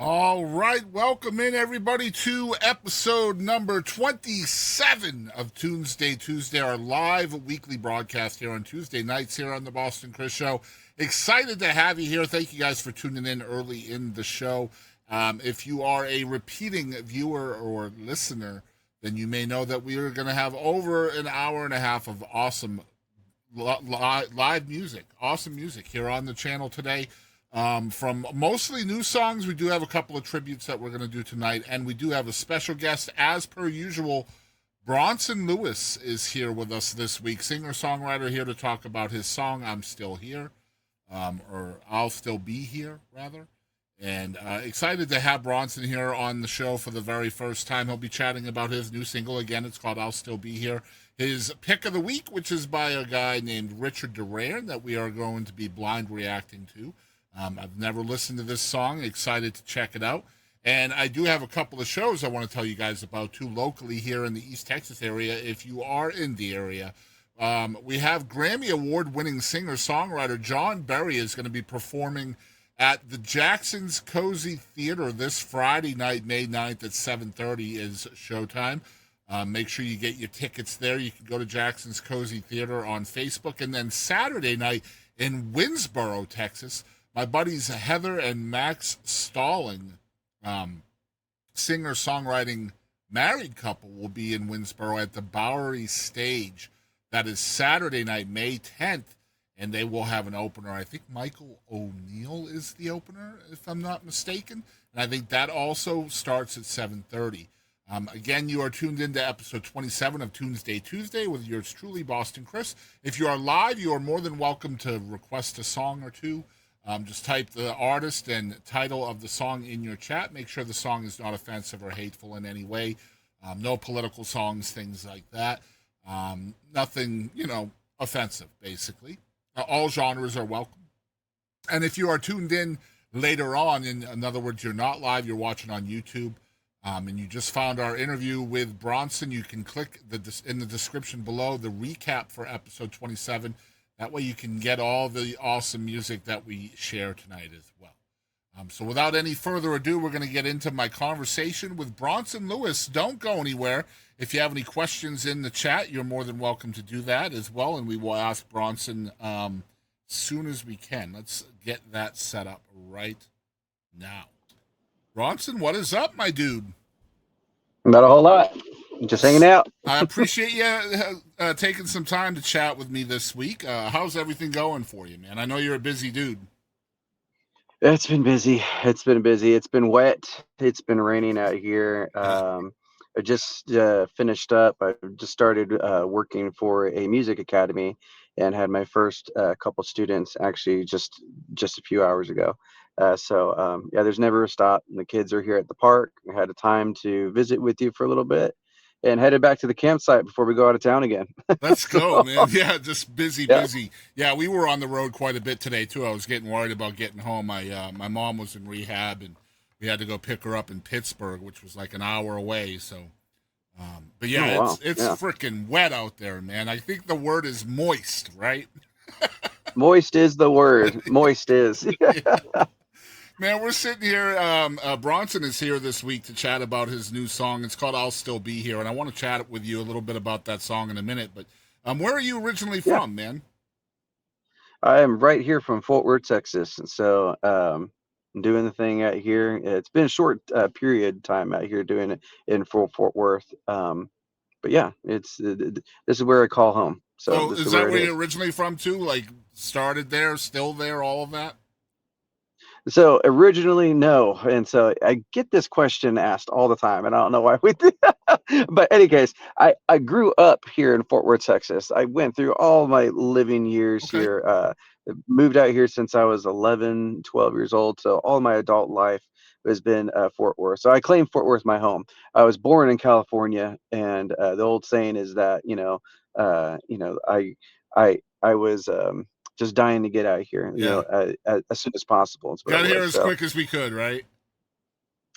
All right, welcome in everybody to episode number 27 of Tunesday Tuesday, our live weekly broadcast here on Tuesday nights here on the Boston Chris Show. Excited to have you here. Thank you guys for tuning in early in the show. If you are a repeating viewer or listener, then you may know that we are going to have over an hour and a half of awesome live music, awesome music here on the channel today. From mostly new songs, we do have a couple of tributes that we're going to do tonight, and we do have a special guest, as per usual. Bronson Louis is here with us this week, singer-songwriter, here to talk about his song, I'm Still Here, or I'll Still Be Here, rather. And excited to have Bronson here on the show for the very first time. He'll be chatting about his new single. Again, it's called I'll Still Be Here. His pick of the week, which is by a guy named Richard Duran, that we are going to be blind reacting to. I've never listened to this song. Excited to check it out. And I do have a couple of shows I want to tell you guys about, too, locally here in the East Texas area, if you are in the area. We have Grammy Award-winning singer-songwriter John Berry is going to be performing at the Jackson's Cozy Theater this Friday night, May 9th at 7:30 is showtime. Make sure you get your tickets there. You can go to Jackson's Cozy Theater on Facebook. And then Saturday night in Winsboro, Texas, my buddies Heather and Max Stalling, singer-songwriting married couple, will be in Winsboro at the Bowery Stage. That is Saturday night, May 10th, and they will have an opener. I think Michael O'Neill is the opener, if I'm not mistaken. And I think that also starts at 7:30. Again, you are tuned into episode 27 of Tunesday Tuesday with yours truly, Boston Chris. If you are live, you are more than welcome to request a song or two. Just type the artist and title of the song in your chat. Make sure the song is not offensive or hateful in any way. No political songs, things like that. Nothing, offensive, basically. All genres are welcome. And if you are tuned in later on, in other words, you're not live, you're watching on YouTube, and you just found our interview with Bronson, you can click in the description below the recap for episode 27. That way you can get all the awesome music that we share tonight as well. So without any further ado, we're going to get into my conversation with Bronson Louis. Don't go anywhere. If you have any questions in the chat, you're more than welcome to do that as well, and we will ask Bronson as soon as we can. Let's get that set up right now. Bronson, what is up, my dude? Not a whole lot. Just hanging out. I appreciate you taking some time to chat with me this week. How's everything going for you, man? I know you're a busy dude. It's been busy. It's been wet. It's been raining out here. I just finished up. I just started working for a music academy and had my first couple students actually just a few hours ago. So there's never a stop. The kids are here at the park. I had a time to visit with you for a little bit and headed back to the campsite before we go out of town again. Let's go, man. Yeah, just busy. Yeah, we were on the road quite a bit today, too. I was getting worried about getting home. My mom was in rehab, and we had to go pick her up in Pittsburgh, which was like an hour away. So, but yeah, wow. It's freaking wet out there, man. I think the word is moist, right? Moist is the word. Moist is. Yeah. Man, we're sitting here. Bronson is here this week to chat about his new song. It's called I'll Still Be Here, and I want to chat with you a little bit about that song in a minute. But where are you originally from, man? I am right here from Fort Worth, Texas. And so I'm doing the thing out here. It's been a short period time out here doing it in Fort Worth. But yeah, this is where I call home. So is that where you're originally from, too? Like, started there, still there, all of that? So originally, no. And so I get this question asked all the time, and I don't know why we do. But in any case, I grew up here in Fort Worth, Texas. I went through all my living years here, moved out here since I was 11, 12 years old. So all my adult life has been Fort Worth. So I claim Fort Worth my home. I was born in California, and the old saying is that, I was just dying to get out of here, as soon as possible. Got here as quick as we could, right?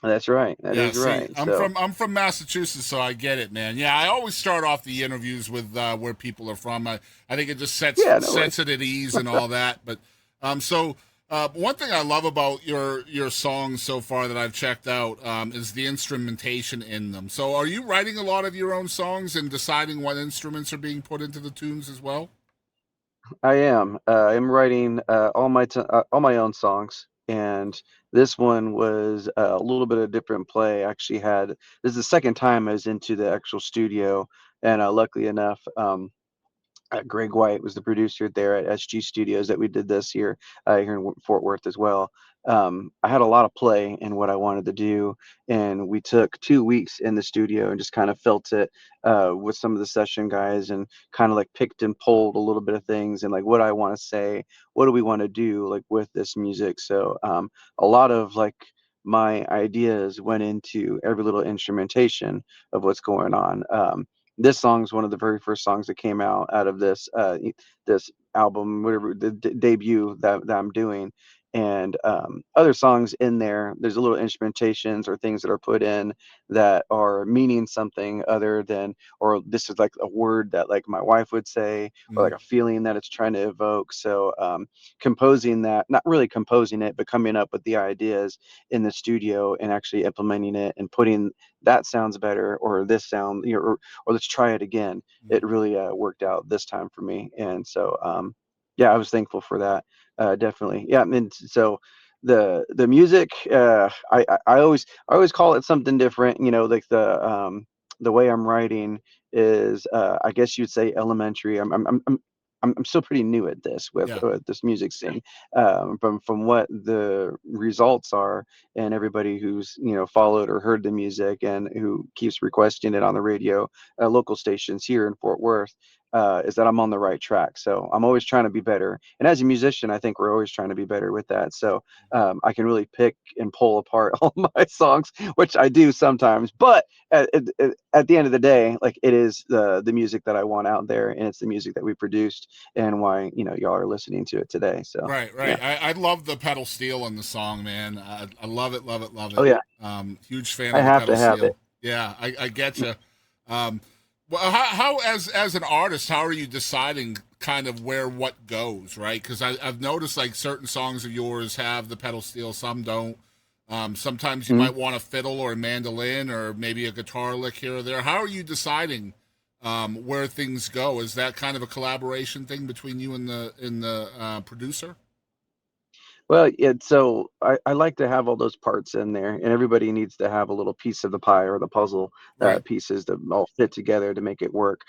That's right. That is right. I'm from Massachusetts, so I get it, man. Yeah, I always start off the interviews with where people are from. I think it just sets it at ease and all that. But so One thing I love about your songs so far that I've checked out is the instrumentation in them. So, are you writing a lot of your own songs and deciding what instruments are being put into the tunes as well? I am. I'm writing all my own songs, and this one was a little bit of different play. I actually had this is the second time I was into the actual studio, and luckily enough, Greg White was the producer there at SG Studios that we did this here here in Fort Worth as well. I had a lot of play in what I wanted to do, and we took 2 weeks in the studio and just kind of felt it with some of the session guys, and kind of like picked and pulled a little bit of things, and like what I want to say, what do we want to do like with this music. So a lot of like my ideas went into every little instrumentation of what's going on. This song's one of the very first songs that came out of this album, whatever the debut that I'm doing. And other songs in there, there's a little instrumentations or things that are put in that are meaning something other than, or this is like a word that like my wife would say, or like Mm, a feeling that it's trying to evoke. So composing that, not really composing it, but coming up with the ideas in the studio and actually implementing it and putting that sounds better, or this sound, or let's try it again. It mm, really worked out this time for me, and so yeah, I was thankful for that. Definitely, yeah. I mean, so the music, I always call it something different. Like the way I'm writing is, I guess you'd say elementary. I'm still pretty new at this yeah. with this music scene. From what the results are, and everybody who's followed or heard the music and who keeps requesting it on the radio, local stations here in Fort Worth, is that I'm on the right track. So I'm always trying to be better. And as a musician, I think we're always trying to be better with that. So I can really pick and pull apart all my songs, which I do sometimes. But at the end of the day, like it is the music that I want out there, and it's the music that we produced, and why y'all are listening to it today. So Right, yeah. right. I love the pedal steel in the song, man. I love it, love it, love Oh it. yeah, Huge fan I of the have pedal to have it. steel. Yeah, I get you. Um, well, how as an artist, how are you deciding kind of where what goes, right? Because I've noticed like certain songs of yours have the pedal steel, some don't. Sometimes you Mhm. might want a fiddle or a mandolin or maybe a guitar lick here or there. How are you deciding where things go? Is that kind of a collaboration thing between you and the producer? Well, so I like to have all those parts in there, and everybody needs to have a little piece of the pie or the puzzle Right. pieces that all fit together to make it work.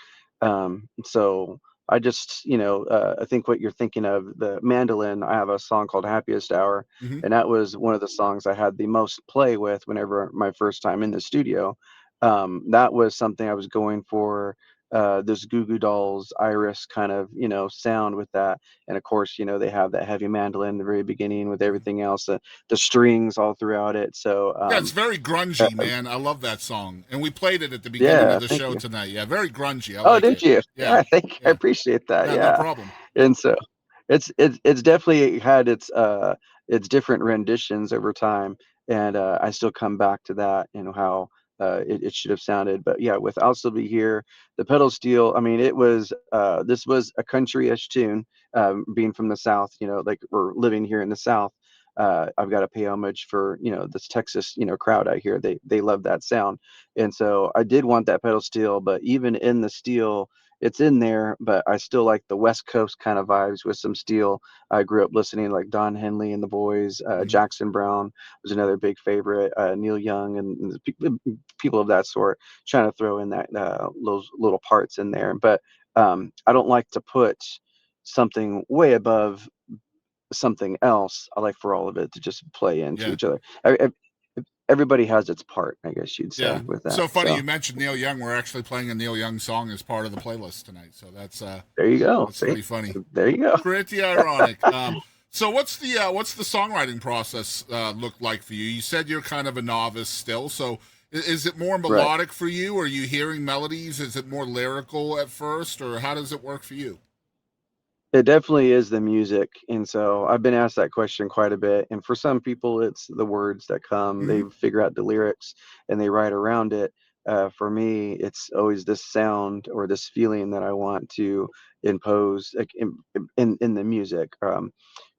So I just, I think what you're thinking of, the mandolin, I have a song called Happiest Hour, Hmm. and that was one of the songs I had the most play with whenever my first time in the studio. That was something I was going for. This Goo Goo Dolls Iris kind of sound with that, and of course they have that heavy mandolin in the very beginning with everything else, the strings all throughout it. So Yeah, it's very uh, grungy, man. I love that song, and we played it at the beginning of yeah, the thank show you. tonight. Yeah, very grungy. I Oh, like did it. you? Yeah, Yeah, thank you. I yeah, appreciate that. yeah. No Yeah. problem. And so it's definitely had its different renditions over time, and I still come back to that, how it should have sounded. But yeah, with I'll Still Be Here, the pedal steel, I mean, this was a country-ish tune. Being from the South, like we're living here in the South, I've got to pay homage for this Texas crowd out here. They love that sound, and so I did want that pedal steel. But even in the steel, it's in there, but I still like the West Coast kind of vibes with some steel. I grew up listening to like Don Henley and the Boys. Hmm. Jackson Brown was another big favorite. Neil Young and people of that sort, trying to throw in those little parts in there. But I don't like to put something way above something else. I like for all of it to just play into Yeah, each other. Everybody has its part, I guess you'd yeah. say, with that. So funny So you mentioned Neil Young. We're actually playing a Neil Young song as part of the playlist tonight. So there you go. that's See, pretty funny. there you go. Pretty ironic. So what's the songwriting process look like for you? You said you're kind of a novice still. So is it more Right. melodic for you? Are you hearing melodies? Is it more lyrical at first, or how does it work for you? It definitely is the music, and so I've been asked that question quite a bit, and for some people, it's the words that come. They Hmm. figure out the lyrics and they write around it. For me, it's always this sound or this feeling that I want to impose, like in the music.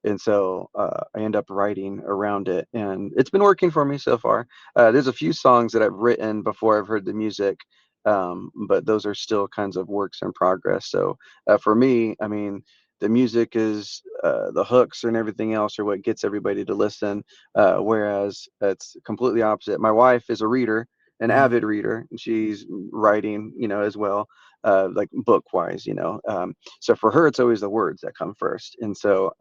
And so I end up writing around it, and it's been working for me so far. There's a few songs that I've written before I've heard the music, but those are still kinds of works in progress. So for me, I mean, the music is the hooks and everything else are what gets everybody to listen. Whereas it's completely opposite. My wife is a reader, an Mhm. avid reader, and she's writing, as well, like book wise, so for her, it's always the words that come first. And so,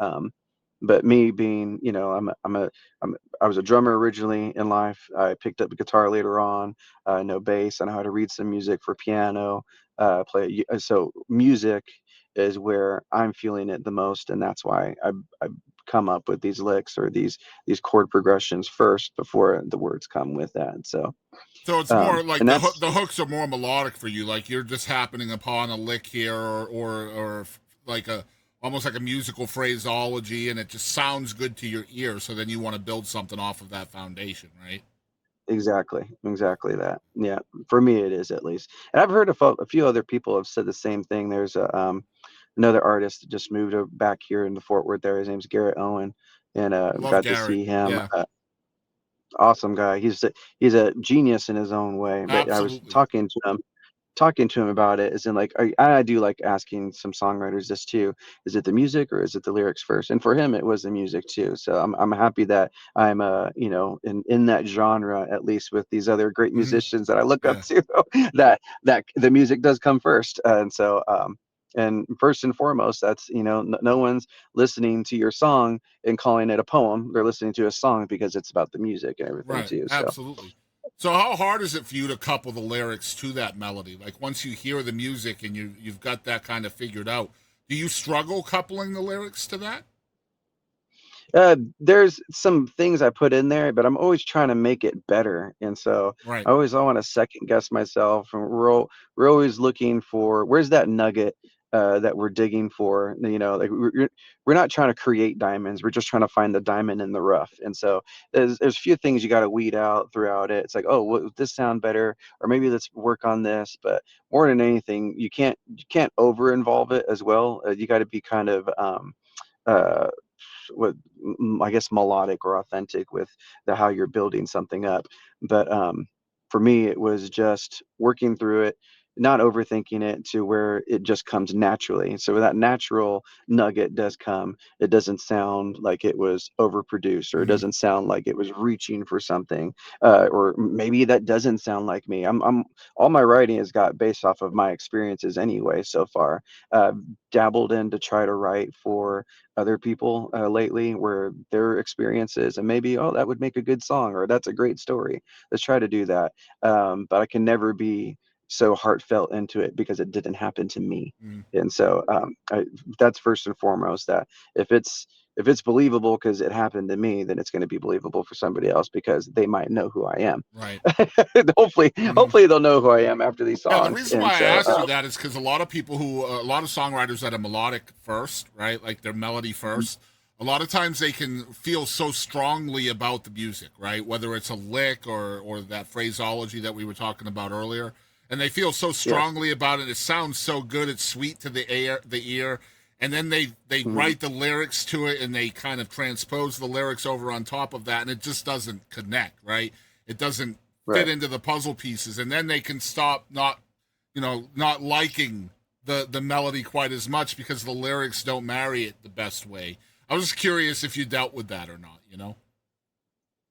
but me being, I was a drummer originally in life. I picked up the guitar later on. I know bass. I know how to read some music for piano. So music is where I'm feeling it the most, and that's why I come up with these licks or these chord progressions first before the words come with that. So, So it's more like and that's the hooks are more melodic for you. Like you're just happening upon a lick here, or like a almost like a musical phraseology, and it just sounds good to your ear. So then you want to build something off of that foundation, right? exactly that. Yeah, for me it is, at least. And I've heard a few other people have said the same thing. There's another artist that just moved back here into Fort Worth. There, his name's Garrett Owen, and Love got to Garrett. see him. Yeah, Awesome guy. He's a genius in his own way. But I was absolutely. talking to him about it, is in like I do like asking some songwriters this too. Is it the music or is it the lyrics first? And for him it was the music too. So I'm happy that I'm in that genre, at least with these other great Hmm. musicians that I look up Yeah, to, that the music does come first. And so and first and foremost, that's, no one's listening to your song and calling it a poem. They're listening to a song because it's about the music and everything right. too. So Absolutely. So how hard is it for you to couple the lyrics to that melody? Like once you hear the music and you've got that kind of figured out, do you struggle coupling the lyrics to that? there's some things I put in there, but I'm always trying to make it better. And so Right. I want to second guess myself. And we're always looking for, where's that nugget that we're digging for. Like we're not trying to create diamonds. We're just trying to find the diamond in the rough. And so there's a few things you got to weed out throughout it. It's like, oh, would this sound better? Or maybe let's work on this. But more than anything, you can't over involve it as well. You got to be kind of uh, what I guess melodic or authentic with how you're building something up. But for me, it was just working through it, not overthinking it to where it just comes naturally. So when that natural nugget does come, it doesn't sound like it was overproduced, or it Hmm. doesn't sound like it was reaching for something, or maybe that doesn't sound like me. I'm all my writing is got based off of my experiences anyway so far. Dabbled in to try to write for other people lately, where their experiences, and maybe, oh, that would make a good song, or that's a great story. Let's try to do that. But I can never be so heartfelt into it because it didn't happen to me. Hmm. And so that's first and foremost, that if it's believable because it happened to me, then it's going to be believable for somebody else because they might know who I am. Right. hopefully Hmm. hopefully they'll know who I am after these Yeah, the songs. reason And why I so asked you that is because a lot of people a lot of songwriters that are melodic first, right? Like their melody first. A lot of times they can feel so strongly about the music, right? Whether it's a lick or that phraseology that we were talking about earlier, and they feel so yes. strongly about it. It sounds so good. It's sweet to the ear, and then they Mhm. write the lyrics to it and they kind of transpose the lyrics over on top of that, and it just doesn't connect, right? It doesn't fit Right. into the puzzle pieces, and then they can stop not liking the melody quite as much because the lyrics don't marry it the best way. I was just curious if you dealt with that or not.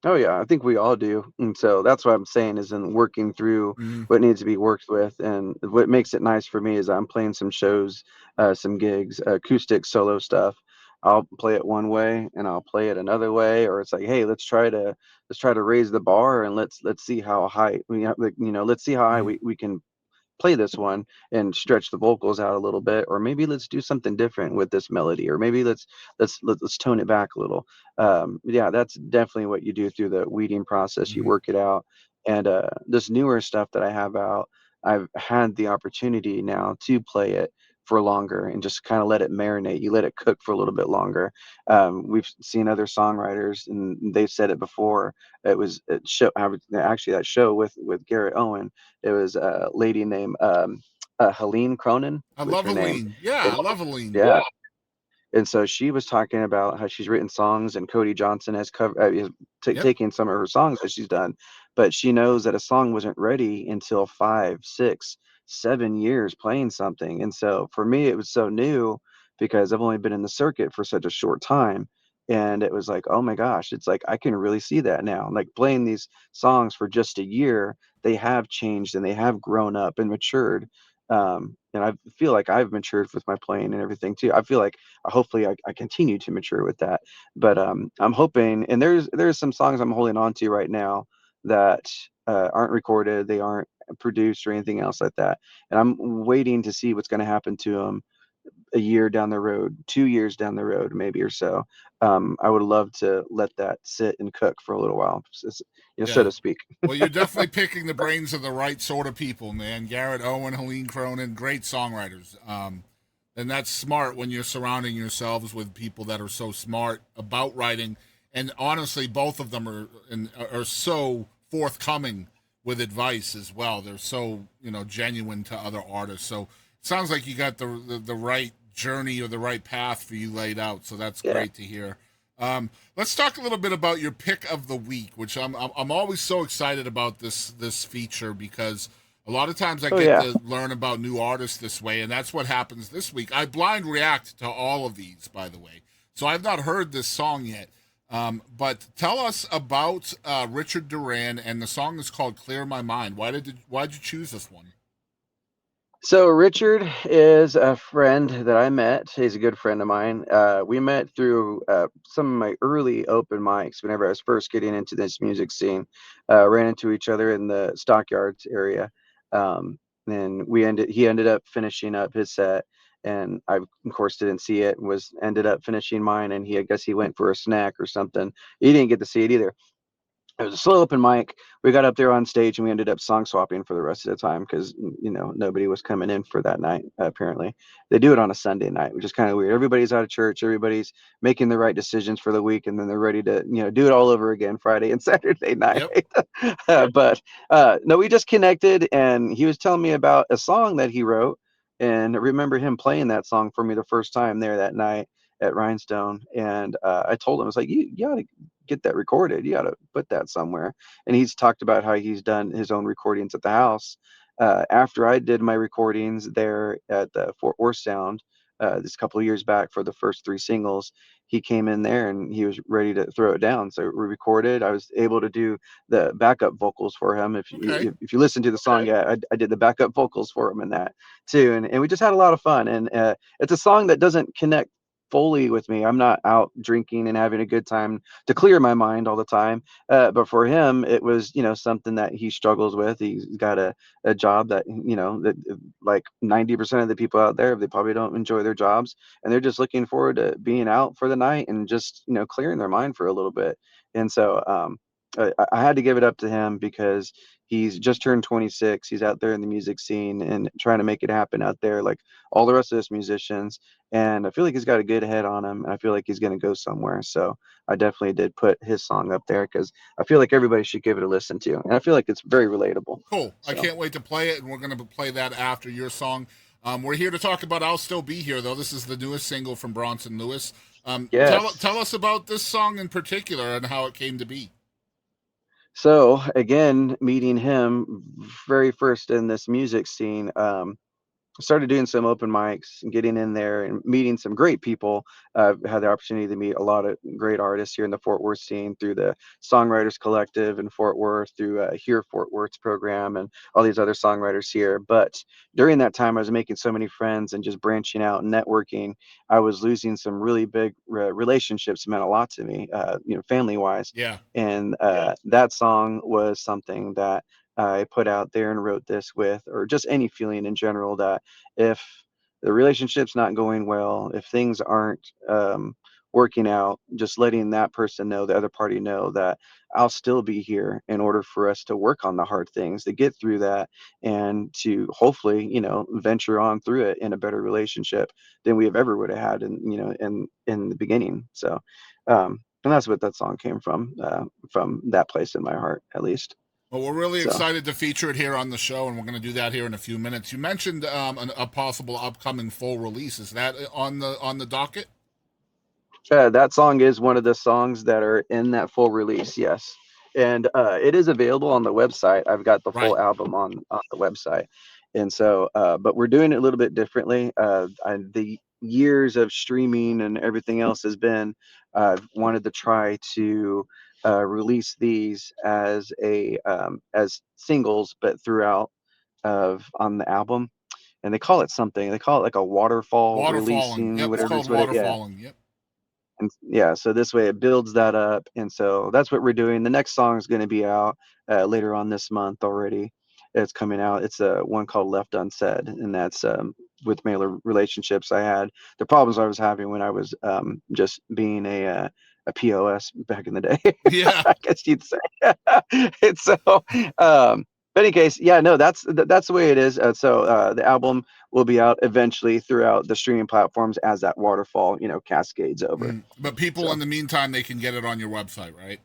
Oh yeah, I think we all do. And so that's what I'm saying, is in working through Mm-hmm. what needs to be worked with. And what makes it nice for me is I'm playing some shows, some gigs, acoustic solo stuff. I'll play it one way and I'll play it another way, or it's like, hey, let's try to raise the bar, and let's see how high let's see how high Mm-hmm. we can play this one and stretch the vocals out a little bit, or maybe let's do something different with this melody, or maybe let's tone it back a little. Yeah, that's definitely what you do through the weeding process. You Mm-hmm. work it out. And this newer stuff that I have out, I've had the opportunity now to play it for longer and just kind of let it marinate. You let it cook for a little bit longer. We've seen other songwriters, and they've said it before. Actually, that show with Garrett Owen, it was a lady named Helene Cronin I was love her name. Aline. Yeah, And I love Aline. yeah, And so she was talking about how she's written songs, and Cody Johnson has Yep. taken some of her songs that she's done, but she knows that a song wasn't ready until 5, 6, 7 years playing something. And so for me, it was so new because I've only been in the circuit for such a short time. And it was like, oh my gosh, it's like I can really see that now. Like playing these songs for just a year, they have changed and they have grown up and matured. And I feel like I've matured with my playing and everything too. I feel like hopefully I continue to mature with that. But I'm hoping, and there's some songs I'm holding on to right now that aren't recorded, they aren't produced or anything else like that, and I'm waiting to see what's going to happen to them a year down the road, 2 years down the road, maybe or so. I would love to let that sit and cook for a little while, so Yeah. to speak. Well, you're definitely picking the brains of the right sort of people, man. Garrett Owen, Helene Cronin, great songwriters. And that's smart when you're surrounding yourselves with people that are so smart about writing. And honestly, both of them are so forthcoming with advice as well. They're so genuine to other artists. So it sounds like you got the right journey or the right path for you laid out. So that's Yeah. great to hear. Let's talk a little bit about your pick of the week, which I'm always so excited about this feature because a lot of times I Oh get yeah. to learn about new artists this way, and that's what happens this week. I blind react to all of these, by the way, so I've not heard this song yet. But tell us about Richard Duran, and the song is called "Clear My Mind." Why'd you choose this one? So Richard is a friend that I met. He's a good friend of mine. We met through some of my early open mics whenever I was first getting into this music scene. Ran into each other in the Stockyards area, and he ended up finishing up his set, and I of course didn't see it. Was ended up finishing mine, and I guess he went for a snack or something. He didn't get to see it either. It was a slow open mic. We got up there on stage and we ended up song swapping for the rest of the time because nobody was coming in for that night. Apparently, they do it on a Sunday night, which is kind of weird. Everybody's out of church, everybody's making the right decisions for the week, and then they're ready to do it all over again Friday and Saturday night. Yep. But no, we just connected, and he was telling me about a song that he wrote, and I remember him playing that song for me the first time there that night at Rhinestone. And I told him, I was like, you ought to get that recorded. You ought to put that somewhere. And he's talked about how he's done his own recordings at the house. After I did my recordings there at the Fort Worth Sound this couple of years back for the first three singles, he came in there and he was ready to throw it down. So we recorded. I was able to do the backup vocals for him. If Okay. if you listen to the song, yeah, I did the backup vocals for him in that too, and we just had a lot of fun. And it's a song that doesn't connect fully with me. I'm not out drinking and having a good time to clear my mind all the time. But for him, it was, something that he struggles with. He's got a job that, that like 90% of the people out there, they probably don't enjoy their jobs, and they're just looking forward to being out for the night and just, clearing their mind for a little bit. And so, I had to give it up to him because he's just turned 26. He's out there in the music scene and trying to make it happen out there, like all the rest of us musicians. And I feel like he's got a good head on him, and I feel like he's going to go somewhere. So I definitely did put his song up there because I feel like everybody should give it a listen to, and I feel like it's very relatable. Cool. I So can't wait to play it, and we're going to play that after your song. We're here to talk about "I'll Still Be Here," though. This is the newest single from Bronson Louis. Tell yes. us about this song in particular and how it came to be. So again, meeting him very first in this music scene. Started doing some open mics and getting in there and meeting some great people. Had the opportunity to meet a lot of great artists here in the Fort Worth scene through the Songwriters Collective in Fort Worth, through Here Fort Worth's program, and all these other songwriters here. But during that time, I was making so many friends and just branching out and networking. I was losing some really big relationships that meant a lot to me, family wise. Yeah. And that song was something that I put out there and wrote this with, or just any feeling in general, that if the relationship's not going well, if things aren't working out, just letting that person know, the other party know, that I'll still be here in order for us to work on the hard things, to get through that, and to hopefully, venture on through it in a better relationship than we have ever would have had in the beginning. So, and that's what that song came from that place in my heart, at least. Well, we're really So. excited to feature it here on the show, and we're going to do that here in a few minutes. You mentioned a possible upcoming full release. Is that on the docket? That song is one of the songs that are in that full release, yes. And it is available on the website. I've got the Right. full album on the website. And so, but we're doing it a little bit differently. The years of streaming and everything else has been, I've wanted to try to release these as singles, but throughout of on the album. And they call it something. They call it like a waterfall Waterfalling. releasing, Yep, it's whatever called is what it. Yeah. waterfalling. Yep. And yeah, so this way it builds that up, and so that's what we're doing. The next song is going to be out later on this month already. It's coming out. It's one called "Left Unsaid," and that's with male relationships I had, the problems I was having when I was just being a POS back in the day, Yeah. I guess you'd say. And so, but in any case, yeah, no, that's the way it is. So the album will be out eventually throughout the streaming platforms as that waterfall, cascades over. But people in So the meantime, they can get it on your website, right?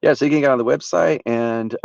yeah, so you can get on the website, and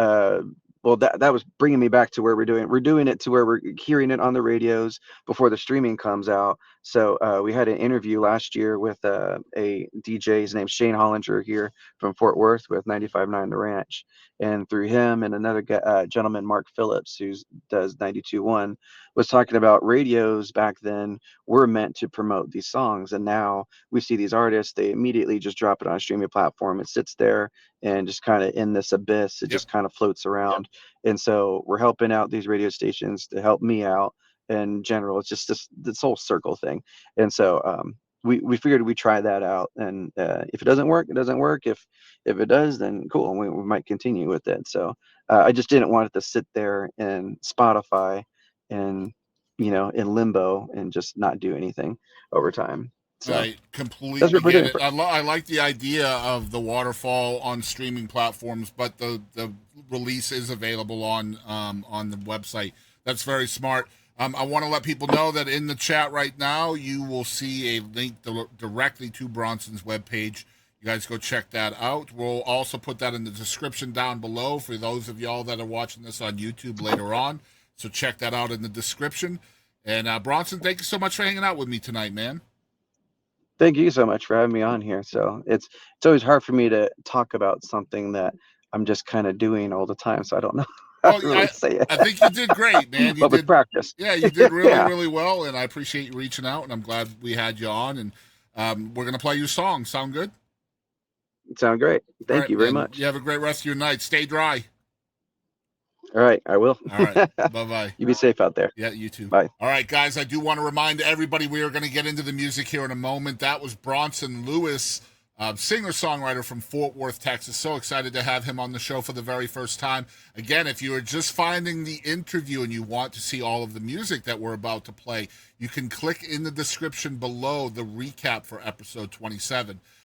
well, that was bringing me back to where we're doing it to where we're hearing it on the radios before the streaming comes out. So we had an interview last year with a DJ. His name's Shane Hollinger here from Fort Worth with 95.9 The Ranch, and through him and another gentleman, Mark Phillips, who does 92.1, was talking about radios back then were meant to promote these songs, and now we see these artists, they immediately just drop it on a streaming platform. It sits there and just kind of in this abyss, it Yep. just kind of floats around. And so we're helping out these radio stations to help me out in general. It's just this whole circle thing. And so we figured we'd try that out, and if it doesn't work, it doesn't work. If it does, then cool, we might continue with it. So I just didn't want it to sit there in Spotify and in limbo and just not do anything over time. So I that's completely what we're get doing. it. I like the idea of the waterfall on streaming platforms, but the release is available on the website. That's very smart. I want to let people know that in the chat right now, you will see a link directly to Bronson's webpage. You guys go check that out. We'll also put that in the description down below for those of y'all that are watching this on YouTube later on. So check that out in the description. And Bronson, thank you so much for hanging out with me tonight, man. Thank you so much for having me on here. So it's always hard for me to talk about something that I'm just kind of doing all the time. So I don't know how Well, to really say I think you did great, man. it, You but with did, practice, yeah, you did really, yeah, really well, and I appreciate you reaching out. And I'm glad we had you on. And we're gonna play your song. Sound good? sound great. All Thank right, you very man. much. You have a great rest of your night. Stay dry. All right, I will. All right. Bye bye. You be safe out there. Yeah, you too. Bye. All right, guys, I do want to remind everybody we are going to get into the music here in a moment. That was Bronson Louis, singer-songwriter from Fort Worth, Texas. So excited to have him on the show for the very first time. Again, if you are just finding the interview and you want to see all of the music that we're about to play, you can click in the description below the recap for episode 27.